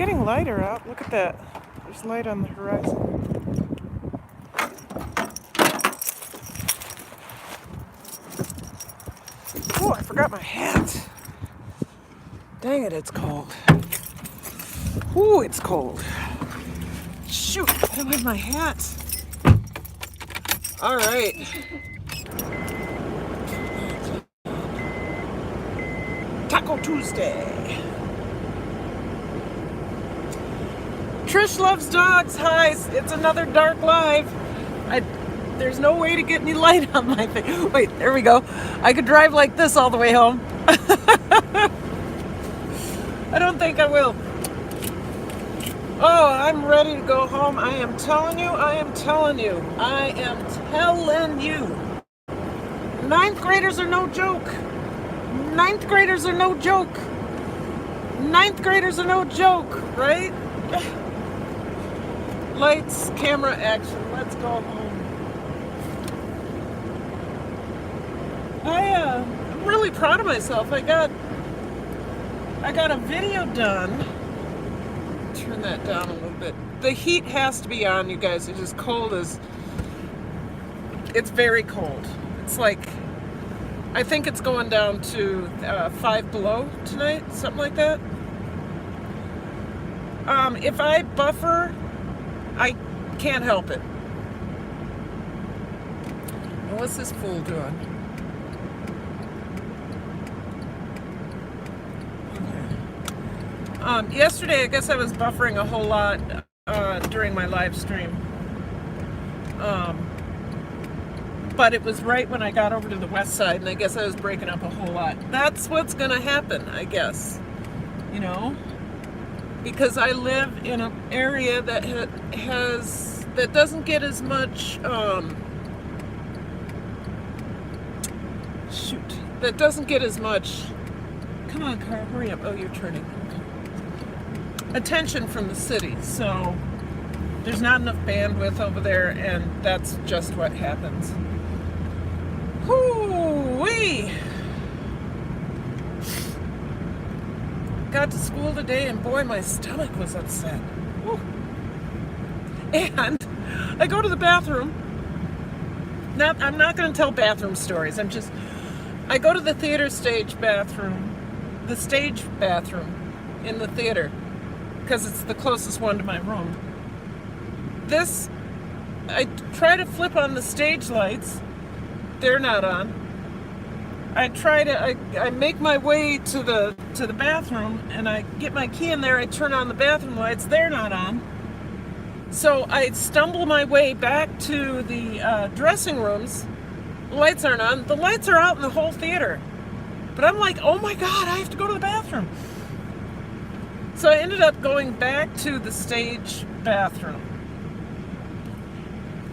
getting lighter out. Look at that. There's light on the horizon. Oh, I forgot my hat. Dang it, it's cold. Ooh, it's cold. Shoot, I don't have my hat. All right. Taco Tuesday. Trish loves dogs. Hi, it's another dark live. There's no way to get any light on my thing. Wait, there we go. I could drive like this all the way home. I don't think I will. Oh, I'm ready to go home. I am telling you. Ninth graders are no joke. Ninth graders are no joke, right? Lights, camera, action. Let's go home. I'm really proud of myself. I got a video done. Turn that down a little bit. The heat has to be on, you guys. It's as cold as... It's very cold. It's like... I think it's going down to 5 below tonight, something like that. If I buffer, I can't help it. What's this fool doing? Okay. Yesterday, I guess I was buffering a whole lot during my live stream. But it was right when I got over to the west side, and I guess I was breaking up a whole lot. That's what's going to happen, I guess. You know? Because I live in an area that that doesn't get as much, that doesn't get as much, come on car, hurry up, oh you're turning, okay. Attention from the city, so there's not enough bandwidth over there, and that's just what happens. Whoo-wee! Got to school today, and boy, my stomach was upset. Woo. And I go to the bathroom. I'm not going to tell bathroom stories. I go to the theater stage bathroom, the stage bathroom in the theater, because it's the closest one to my room. I try to flip on the stage lights. They're not on. I make my way to the bathroom, and I get my key in there, I turn on the bathroom lights, they're not on. So I stumble my way back to the dressing rooms, the lights aren't on, the lights are out in the whole theater. But I'm like, oh my God, I have to go to the bathroom. So I ended up going back to the stage bathroom,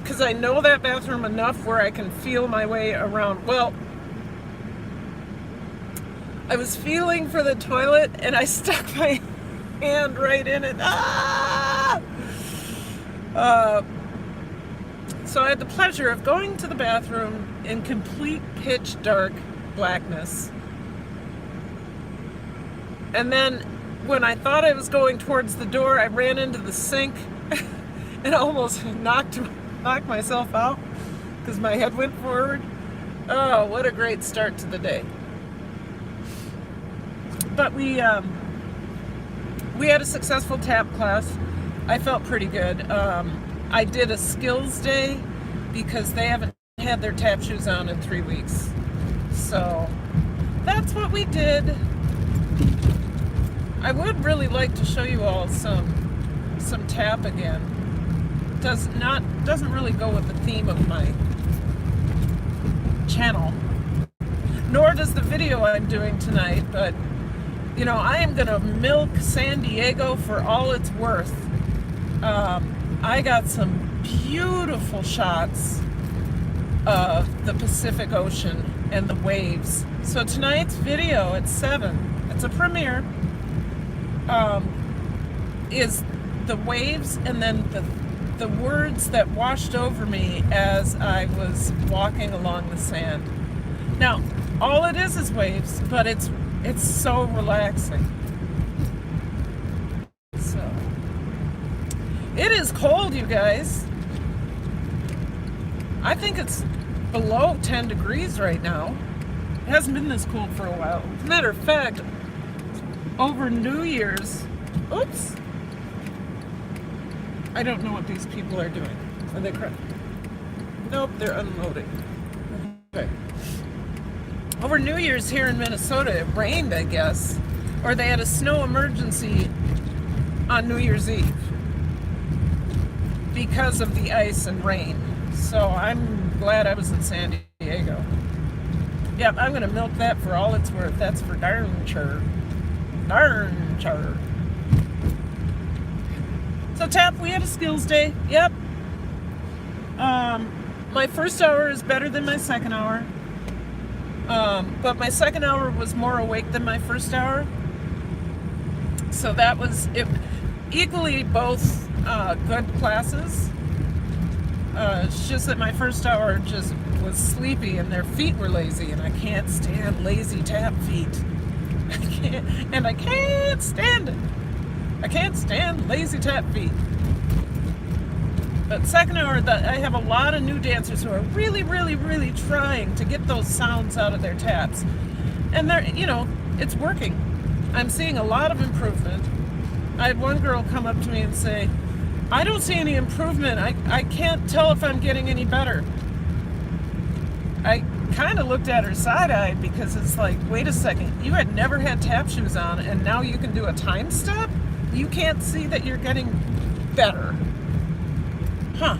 because I know that bathroom enough where I can feel my way around. Well, I was feeling for the toilet, and I stuck my hand right in it. So I had the pleasure of going to the bathroom in complete pitch dark blackness. And then when I thought I was going towards the door, I ran into the sink and almost knocked myself out because my head went forward. Oh, what a great start to the day. But we had a successful tap class. I felt pretty good. I did a skills day because they haven't had their tap shoes on in 3 weeks. So that's what we did. I would really like to show you all some tap again. Doesn't really go with the theme of my channel, nor does the video I'm doing tonight, but you know, I am gonna milk San Diego for all it's worth. I got some beautiful shots of the Pacific Ocean and the waves. So tonight's video at 7, it's a premiere, is the waves and then the words that washed over me as I was walking along the sand. Now, all it is waves, but it's so relaxing. So It is cold, you guys. I think it's below 10 degrees right now. It hasn't been this cold for a while. As a matter of fact, over New Year's, oops, I don't know what these people are doing. Are they correct? Nope, they're unloading. Okay. Over New Year's here in Minnesota, it rained, I guess, or they had a snow emergency on New Year's Eve because of the ice and rain. So I'm glad I was in San Diego. Yep, I'm going to milk that for all it's worth. That's for darn sure. Darn sure. So, Tap, we had a skills day. Yep. My first hour is better than my second hour. But my second hour was more awake than my first hour. So that was it. Equally both good classes. It's just that my first hour just was sleepy and their feet were lazy, and I can't stand lazy Tap feet. I can't stand it. I can't stand lazy Tap feet. But second hour, I have a lot of new dancers who are really, really, really trying to get those sounds out of their taps. And they're, it's working. I'm seeing a lot of improvement. I had one girl come up to me and say, I don't see any improvement. I can't tell if I'm getting any better. I kind of looked at her side-eyed because it's like, wait a second, you had never had tap shoes on and now you can do a time step? You can't see that you're getting better. Huh.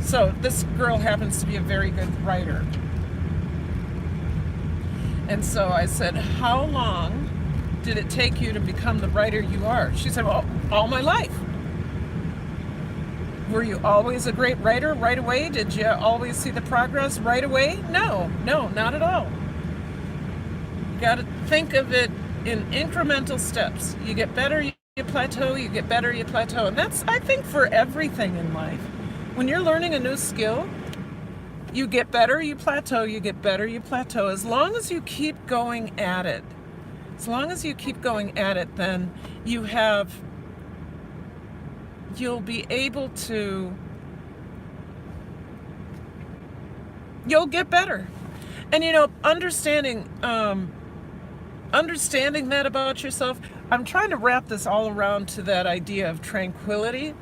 So this girl happens to be a very good writer. And so I said, how long did it take you to become the writer you are? She said, well, all my life. Were you always a great writer right away? Did you always see the progress right away? No, not at all. You got to think of it in incremental steps. You get better, you plateau, you get better, you plateau. And that's, I think, for everything in life. When you're learning a new skill, you get better, you plateau, you get better, you plateau. As long as you keep going at it, then you'll be able to, you'll get better. And understanding that about yourself, I'm trying to wrap this all around to that idea of tranquility,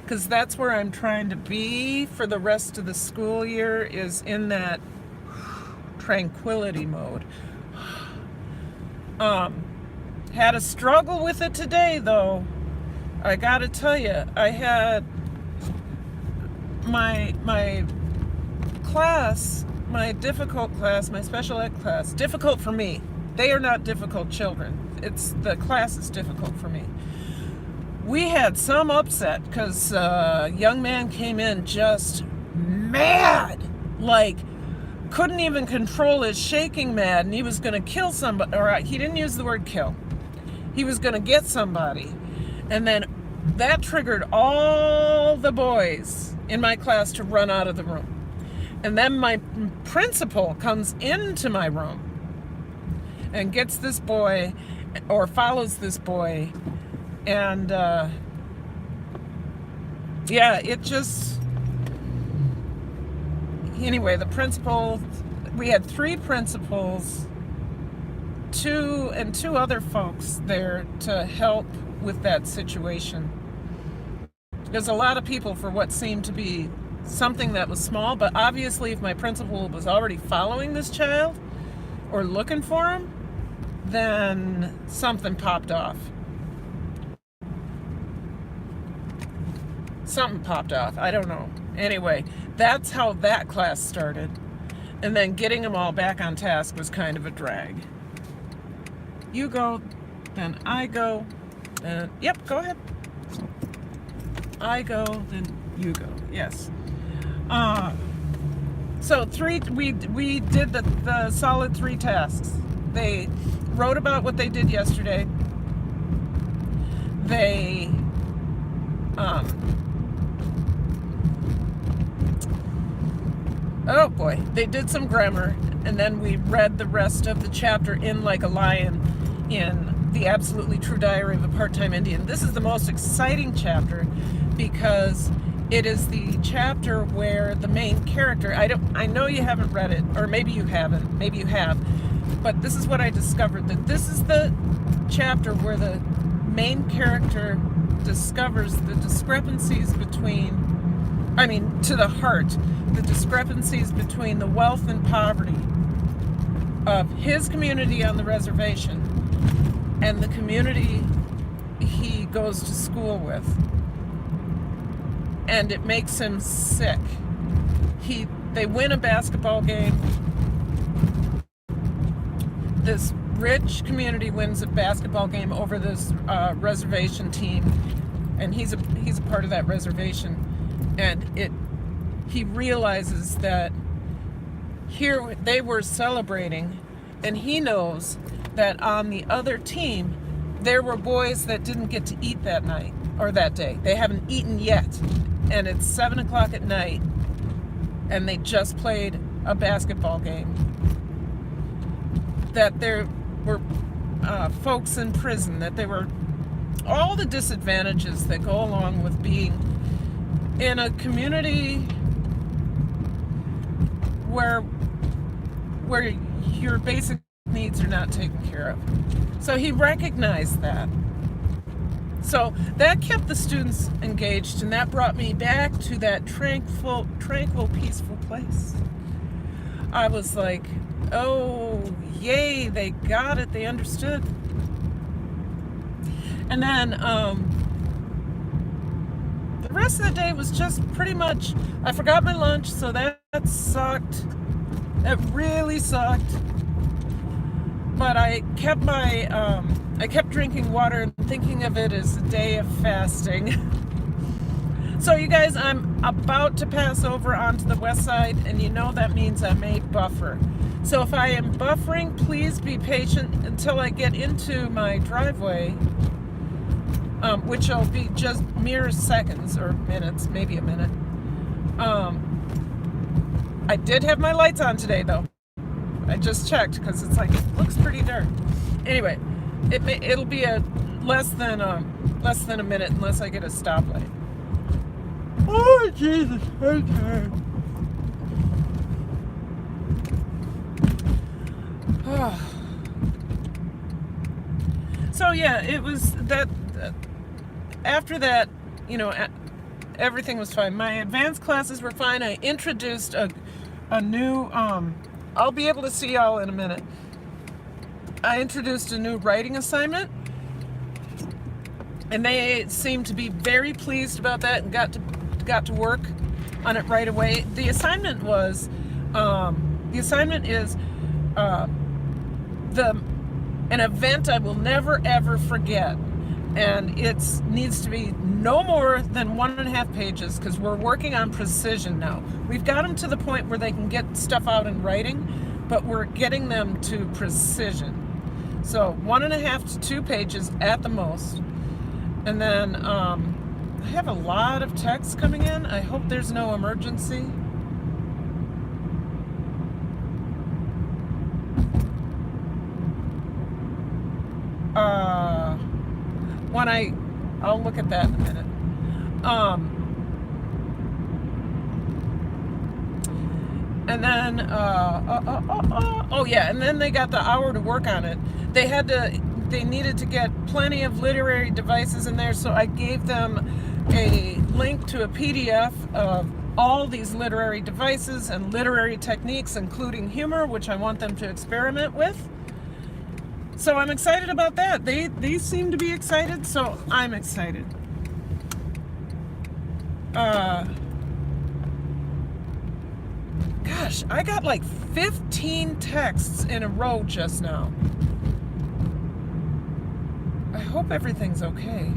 because that's where I'm trying to be for the rest of the school year, is in that tranquility mode. Had a struggle with it today, though. I gotta tell you, I had my class, my difficult class, my special ed class, difficult for me. They are not difficult children. It's the class is difficult for me. We had some upset because a young man came in just mad, like couldn't even control his shaking mad, and he was going to kill somebody. All right, he didn't use the word kill. He was going to get somebody. And then that triggered all the boys in my class to run out of the room. And then my principal comes into my room and gets this boy, or follows this boy, and it just, anyway, the principal, we had 3 principals, two other folks there to help with that situation. There's a lot of people for what seemed to be something that was small, but obviously if my principal was already following this child or looking for him, then something popped off. Something popped off. I don't know. Anyway, that's how that class started. And then getting them all back on task was kind of a drag. You go, then I go, then, yep, go ahead. I go, then you go. Yes. So we did the solid 3 tasks. They wrote about what they did yesterday. They oh boy, they did some grammar, and then we read the rest of the chapter in Like a Lion in The Absolutely True Diary of a Part-Time Indian. This is the most exciting chapter because it is the chapter where the main character, I know you haven't read it, or maybe you haven't, maybe you have, but this is what I discovered, that this is the chapter where the main character discovers the discrepancies between, to the heart, the discrepancies between the wealth and poverty of his community on the reservation and the community he goes to school with. And it makes him sick. They win a basketball game. This rich community wins a basketball game over this reservation team, and he's a part of that reservation. And he realizes that here they were celebrating, and he knows that on the other team there were boys that didn't get to eat that night or that day. They haven't eaten yet, and it's 7 o'clock at night, and they just played a basketball game. That there were folks in prison, that there were all the disadvantages that go along with being in a community where your basic needs are not taken care of. So he recognized that. So that kept the students engaged, and that brought me back to that tranquil, peaceful place. I was like, oh, yay, they got it, they understood. And then the rest of the day was just pretty much, I forgot my lunch, so that sucked. It really sucked. But I kept drinking water and thinking of it as a day of fasting. So you guys, I'm about to pass over onto the west side, and you know that means I may buffer. So if I am buffering, please be patient until I get into my driveway, which will be just mere seconds or minutes, maybe a minute. I did have my lights on today, though. I just checked because it's like, it looks pretty dark. Anyway, it'll be less than a minute unless I get a stoplight. Oh Jesus! Okay. Oh. So yeah, it was that. After that, everything was fine. My advanced classes were fine. I introduced a new. I'll be able to see y'all in a minute. I introduced a new writing assignment, and they seemed to be very pleased about that and got to work on it right away. The assignment is an event I will never ever forget, and it needs to be no more than 1.5 pages because we're working on precision now. We've got them to the point where they can get stuff out in writing, but we're getting them to precision. So 1.5 to 2 pages at the most. And then I have a lot of texts coming in. I hope there's no emergency. I'll look at that in a minute. And then, and then they got the hour to work on it. They needed to get plenty of literary devices in there, so I gave them a link to a PDF of all these literary devices and literary techniques, including humor, which I want them to experiment with. So I'm excited about that. They seem to be excited, so I'm excited. Gosh, I got like 15 texts in a row just now. I hope everything's okay.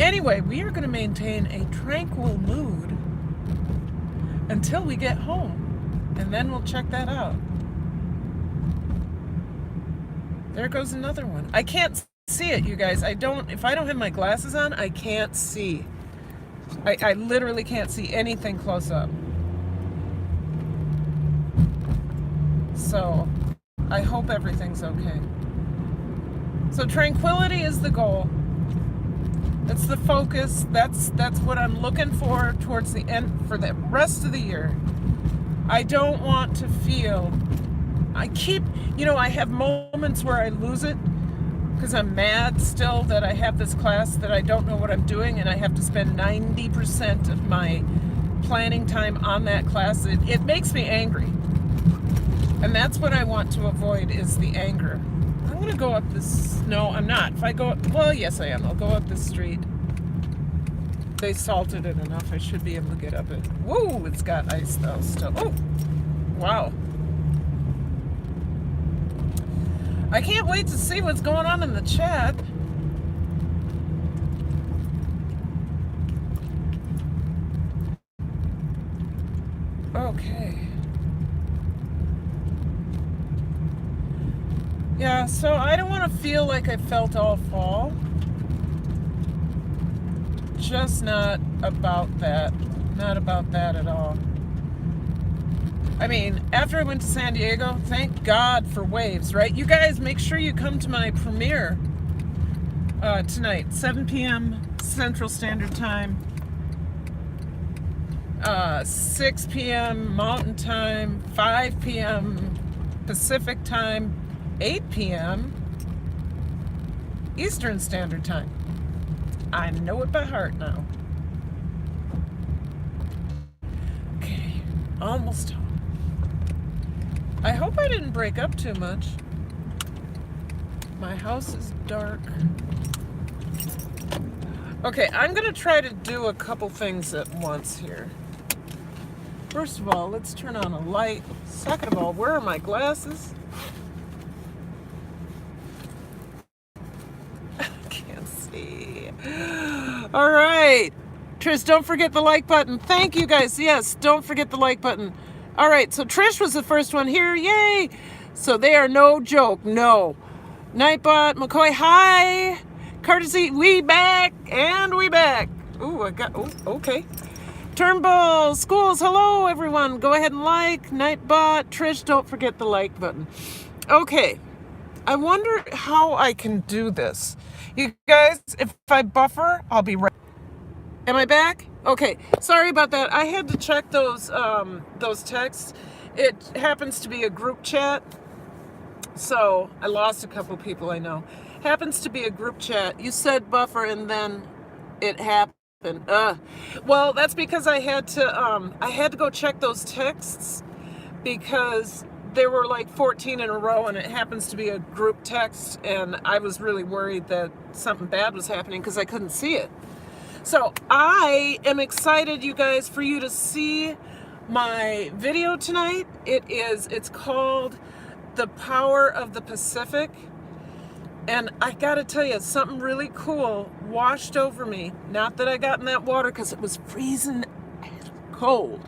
Anyway, we are going to maintain a tranquil mood until we get home, and then we'll check that out. There goes another one. I can't see it, you guys. If I don't have my glasses on, I can't see. I literally can't see anything close up. So, I hope everything's okay. So tranquility is the goal. That's the focus. That's what I'm looking for towards the end for the rest of the year. I don't want to feel. I keep, I have moments where I lose it because I'm mad still that I have this class that I don't know what I'm doing, and I have to spend 90% of my planning time on that class. It makes me angry. And that's what I want to avoid, is the anger. I'm going to go up this. No, I'm not. If I go up, well, yes, I am. I'll go up this street. They salted it enough. I should be able to get up it. Whoa, it's got ice though still. Oh, wow. I can't wait to see what's going on in the chat. Okay. Yeah, so I don't want to feel like I felt all fall. Just not about that. Not about that at all. I mean, after I went to San Diego, thank God for waves, right? You guys, make sure you come to my premiere tonight, 7 p.m. Central Standard Time, 6 p.m. Mountain Time, 5 p.m. Pacific Time, 8 p.m. Eastern Standard Time. I know it by heart now. Okay, almost home. I hope I didn't break up too much. My house is dark. Okay, I'm gonna try to do a couple things at once here. First of all, let's turn on a light. Second of all, where are my glasses? I can't see. All right. Trish, don't forget the like button. Thank you guys. Yes, don't forget the like button. All right, so Trish was the first one here. Yay! So they are no joke. No. Nightbot, McCoy, hi. Courtesy, we back. And we back. Ooh, okay. Turnbull, Schools, hello everyone. Go ahead and like. Nightbot, Trish, don't forget the like button. Okay. I wonder how I can do this. You guys, if I buffer, I'll be right. Am I back? Okay. Sorry about that. I had to check those texts. It happens to be a group chat. So I lost a couple people I know. Happens to be a group chat. You said buffer and then it happened. Well, that's because I had to go check those texts because there were like 14 in a row, and it happens to be a group text, and I was really worried that something bad was happening because I couldn't see it. So I am excited, you guys, for you to see my video tonight. It's called The Power of the Pacific. And I gotta tell you, something really cool washed over me. Not that I got in that water because it was freezing cold.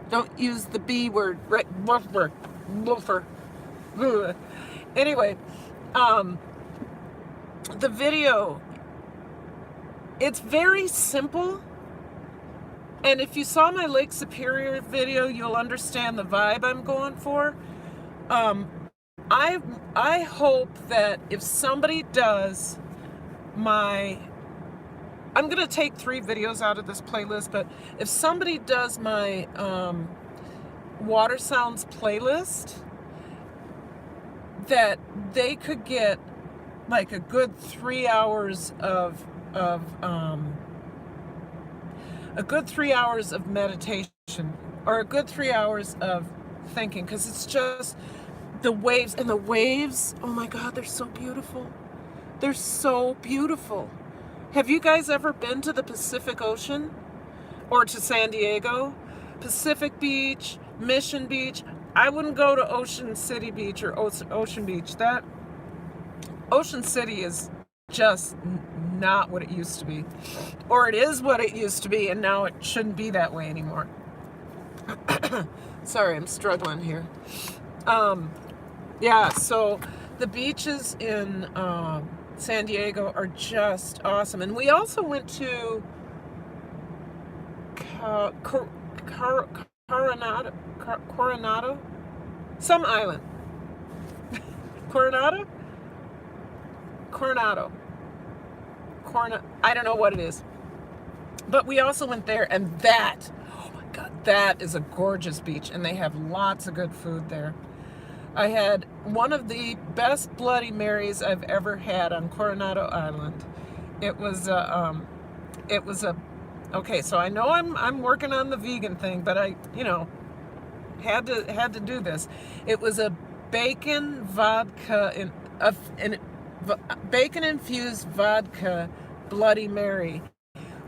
Don't use the B word, right? Woofer. Anyway, the video, it's very simple. And if you saw my Lake Superior video, you'll understand the vibe I'm going for. I hope that if somebody does I'm going to take 3 videos out of this playlist, but if somebody does my water sounds playlist, that they could get like a good 3 hours of meditation, or a good 3 hours of thinking, because it's just the waves, and the waves, oh my God, they're so beautiful. They're so beautiful. Have you guys ever been to the Pacific Ocean or to San Diego? Pacific Beach, Mission Beach. I wouldn't go to Ocean City Beach or Ocean Beach. That Ocean City is just not what it used to be. Or it is what it used to be, and now it shouldn't be that way anymore. Sorry, I'm struggling here. Yeah, so the beaches in San Diego are just awesome. And we also went to Coronado, some island. Coronado. I don't know what it is. But we also went there, and oh my God, that is a gorgeous beach, and they have lots of good food there. I had one of the best Bloody Marys I've ever had on Coronado Island. It was okay, so I know I'm working on the vegan thing, but I, had to do this. It was a bacon vodka bacon infused vodka Bloody Mary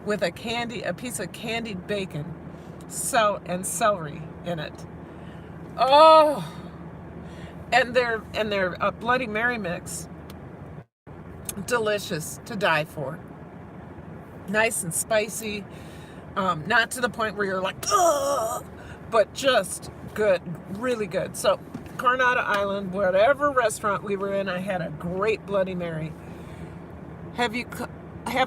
with a piece of candied bacon, and celery in it. Oh, and their Bloody Mary mix, delicious to die for. Nice and spicy, not to the point where you're like, ugh, but just good, really good. So Coronado Island, whatever restaurant we were in, I had a great Bloody Mary. Have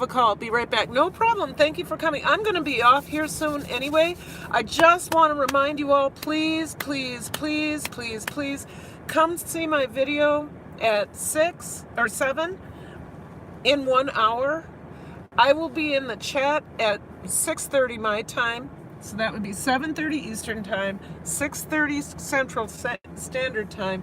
a call. Be right back. No problem. Thank you for coming. I'm going to be off here soon anyway. I just want to remind you all, please, please, please, please, please, come see my video at 6 or 7 in 1 hour. I will be in the chat at 6:30 my time. So that would be 7:30 Eastern Time, 6:30 Central Standard Time,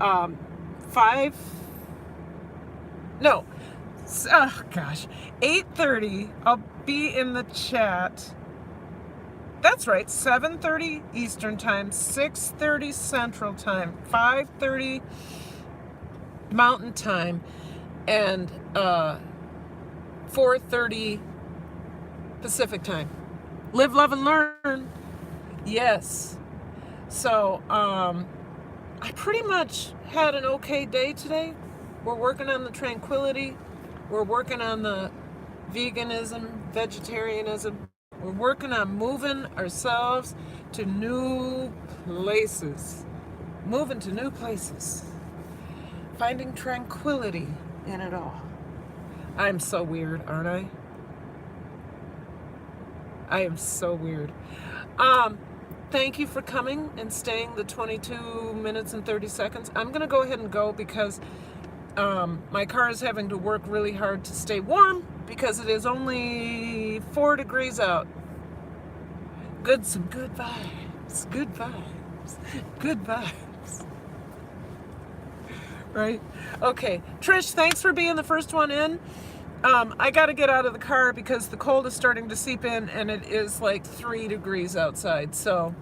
8:30. I'll be in the chat. That's right, 7:30 Eastern Time, 6:30 Central Time, 5:30 Mountain Time, and 4:30 Pacific Time. Live, love, and learn. Yes. So, I pretty much had an okay day today. We're working on the Tranquillity. We're working on the veganism, vegetarianism. We're working on moving ourselves to new places. Moving to new places. Finding tranquility in it all. I'm so weird, aren't I? I am so weird. Thank you for coming and staying the 22 minutes and 30 seconds. I'm going to go ahead and go because my car is having to work really hard to stay warm because it is only 4 degrees out. Some good vibes. Good vibes. Good vibes. Right? Okay. Trish, thanks for being the first one in. I got to get out of the car because the cold is starting to seep in and it is like 3 degrees outside. So,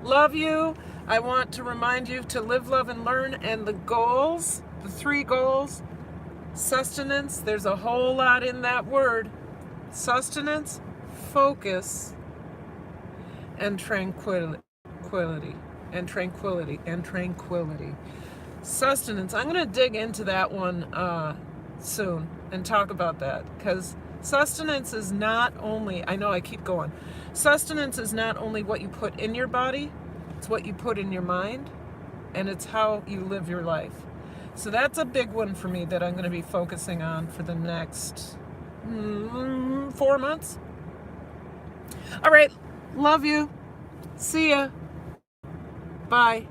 love you. I want to remind you to live, love, and learn. And the goals, the 3 goals, sustenance, there's a whole lot in that word. Sustenance, focus, and tranquility. And tranquility. Sustenance, I'm going to dig into that one soon and talk about that, because sustenance is not only, I know I keep going, sustenance is not only what you put in your body, it's what you put in your mind, and it's how you live your life. So that's a big one for me that I'm going to be focusing on for the next 4 months. All right, love you. See ya. Bye.